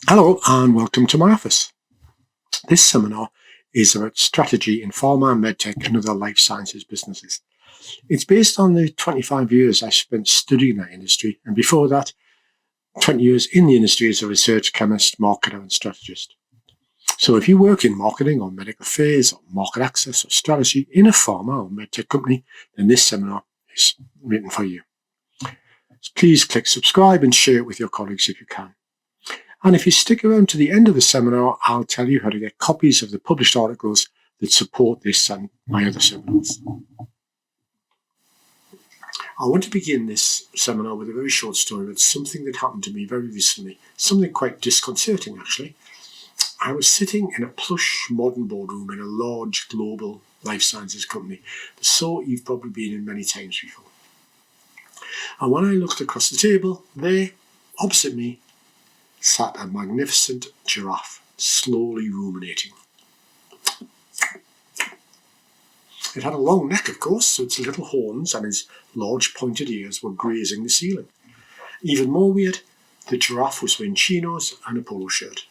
Hello and welcome to my office. This seminar is about strategy in pharma, medtech and other life sciences businesses. It's based on the 25 years I spent studying that industry, and before that, 20 years in the industry as a research chemist, marketer and strategist. So if you work in marketing or medical affairs or market access or strategy in a pharma or medtech company, then this seminar is written for you. So please click subscribe and share it with your colleagues if you can. And if you stick around to the end of the seminar, I'll tell you how to get copies of the published articles that support this and my other seminars. I want to begin this seminar with a very short story about something that happened to me very recently, something quite disconcerting actually. I was sitting in a plush modern boardroom in a large global life sciences company, the sort you've probably been in many times before. And when I looked across the table, there, opposite me, sat a magnificent giraffe, slowly ruminating. It had a long neck, of course, so its little horns and its large pointed ears were grazing the ceiling. Even more weird, the giraffe was wearing chinos and a polo shirt.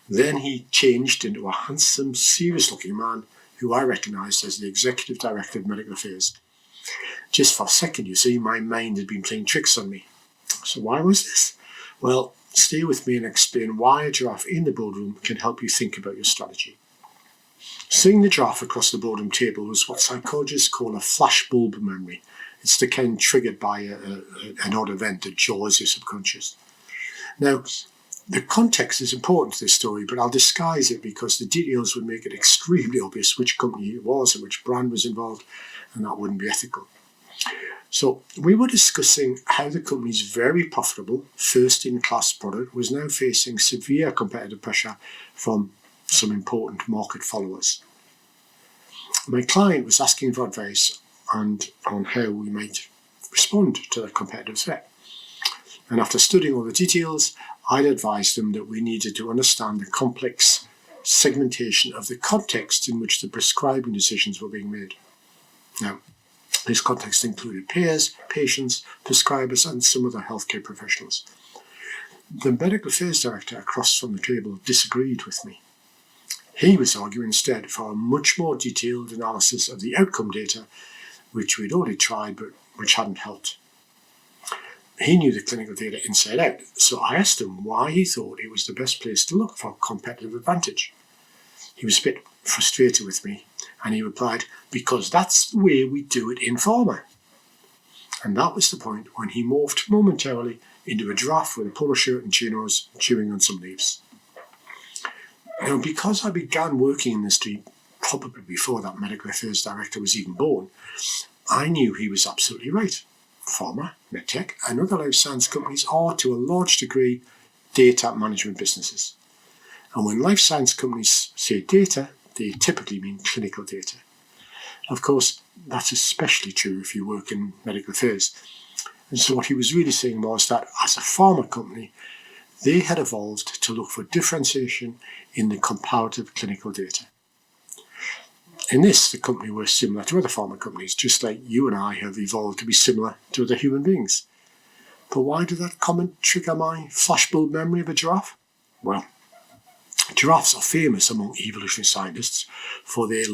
Then he changed into a handsome, serious-looking man who I recognised as the Executive Director of Medical Affairs. Just for a second, you see, my mind had been playing tricks on me. So why was this? Well, stay with me and explain why a giraffe in the boardroom can help you think about your strategy. Seeing the giraffe across the boardroom table was what psychologists call a flashbulb memory. It's the kind triggered by an odd event that jars your subconscious. Now, the context is important to this story, but I'll disguise it because the details would make it extremely obvious which company it was and which brand was involved, and that wouldn't be ethical. So we were discussing how the company's very profitable, first-in-class product was now facing severe competitive pressure from some important market followers. My client was asking for advice on how we might respond to the competitive threat. And after studying all the details, I'd advised them that we needed to understand the complex segmentation of the context in which the prescribing decisions were being made. Now, this context included payers, patients, prescribers, and some other healthcare professionals. The medical affairs director across from the table disagreed with me. He was arguing instead for a much more detailed analysis of the outcome data, which we'd already tried but which hadn't helped. He knew the clinical data inside out, so I asked him why he thought it was the best place to look for competitive advantage. He was a bit frustrated with me, and he replied, because that's the way we do it in pharma. And that was the point when he morphed momentarily into a giraffe with a polo shirt and chinos, chewing on some leaves. Now, because I began working in this industry probably before that medical affairs director was even born, I knew he was absolutely right. Pharma, medtech, and other life science companies are, to a large degree, data management businesses. And when life science companies say data, they typically mean clinical data. Of course, that's especially true if you work in medical affairs. And so what he was really saying was that as a pharma company, they had evolved to look for differentiation in the comparative clinical data. In this, the company was similar to other pharma companies, just like you and I have evolved to be similar to other human beings. But why did that comment trigger my flashbulb memory of a giraffe? Well, giraffes are famous among evolutionary scientists for their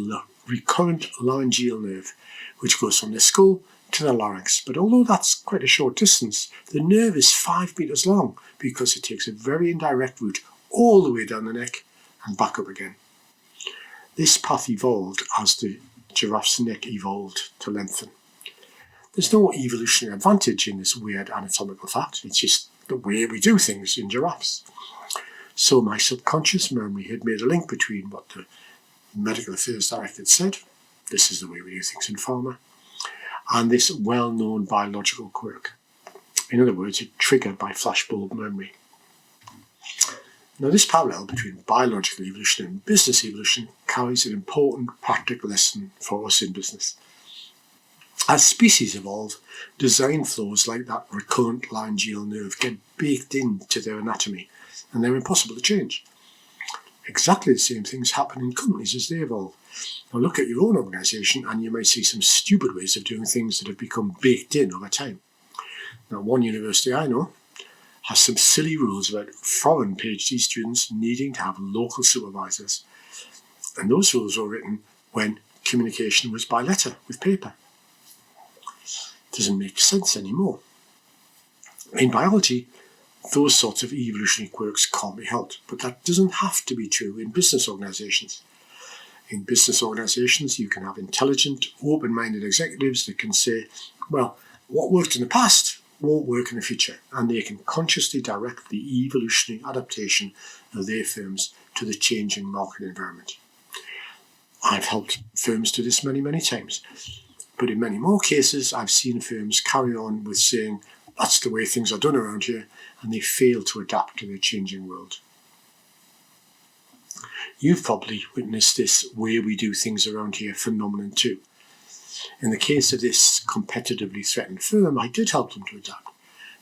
recurrent laryngeal nerve, which goes from the skull to the larynx. But although that's quite a short distance, the nerve is 5 meters long because it takes a very indirect route all the way down the neck and back up again. This path evolved as the giraffe's neck evolved to lengthen. There's no evolutionary advantage in this weird anatomical fact. It's just the way we do things in giraffes. So my subconscious memory had made a link between what the medical affairs director had said, this is the way we do things in pharma, and this well-known biological quirk. In other words, it triggered my flashbulb memory. Now, this parallel between biological evolution and business evolution carries an important practical lesson for us in business. As species evolve, design flows like that recurrent laryngeal nerve get baked into their anatomy, and they're impossible to change. Exactly the same things happen in companies as they evolve. Now look at your own organisation and you might see some stupid ways of doing things that have become baked in over time. Now, one university I know has some silly rules about foreign PhD students needing to have local supervisors. And those rules were written when communication was by letter, with paper. Doesn't make sense anymore. In biology, those sorts of evolutionary quirks can't be helped, but that doesn't have to be true in business organisations. In business organisations, you can have intelligent, open-minded executives that can say, well, what worked in the past won't work in the future, and they can consciously direct the evolutionary adaptation of their firms to the changing market environment. I've helped firms do this many, many times, but in many more cases, I've seen firms carry on with saying, that's the way things are done around here, and they fail to adapt to the changing world. You've probably witnessed this way we do things around here phenomenon too. In the case of this competitively threatened firm, I did help them to adapt.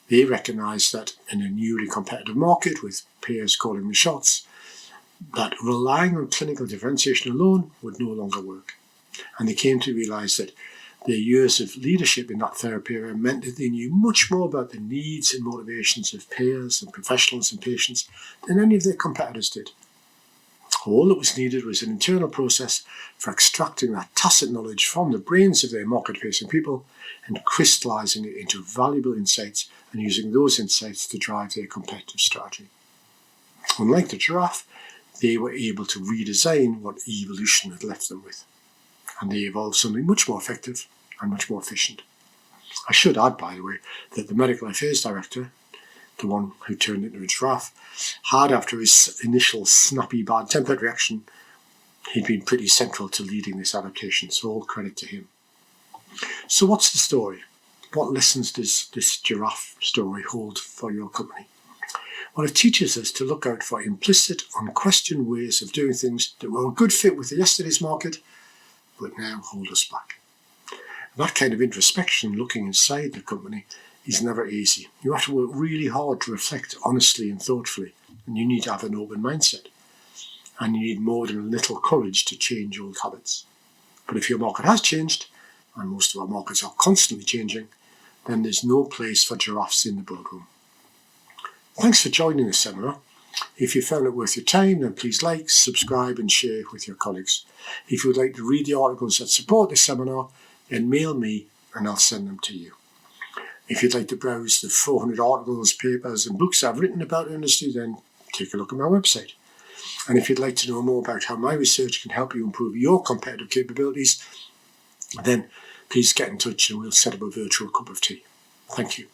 They recognised that in a newly competitive market with peers calling the shots, that relying on clinical differentiation alone would no longer work. And they came to realise that their years of leadership in that therapy area meant that they knew much more about the needs and motivations of payers and professionals and patients than any of their competitors did. All that was needed was an internal process for extracting that tacit knowledge from the brains of their market-facing people and crystallising it into valuable insights and using those insights to drive their competitive strategy. Unlike the giraffe, they were able to redesign what evolution had left them with. And they evolved something much more effective and much more efficient. I should add, by the way, that the medical affairs director, the one who turned into a giraffe, had, after his initial snappy bad-tempered reaction, he'd been pretty central to leading this adaptation, so all credit to him. So what's the story? What lessons does this giraffe story hold for your company? Well, it teaches us to look out for implicit, unquestioned ways of doing things that were a good fit with yesterday's market, but now hold us back. That kind of introspection, looking inside the company, is never easy. You have to work really hard to reflect honestly and thoughtfully, and you need to have an open mindset. And you need more than a little courage to change old habits. But if your market has changed, and most of our markets are constantly changing, then there's no place for giraffes in the boardroom. Thanks for joining this seminar. If you found it worth your time, then please like, subscribe and share with your colleagues. If you would like to read the articles that support this seminar, then mail me and I'll send them to you. If you'd like to browse the 400 articles, papers and books I've written about the industry, then take a look at my website. And if you'd like to know more about how my research can help you improve your competitive capabilities, then please get in touch and we'll set up a virtual cup of tea. Thank you.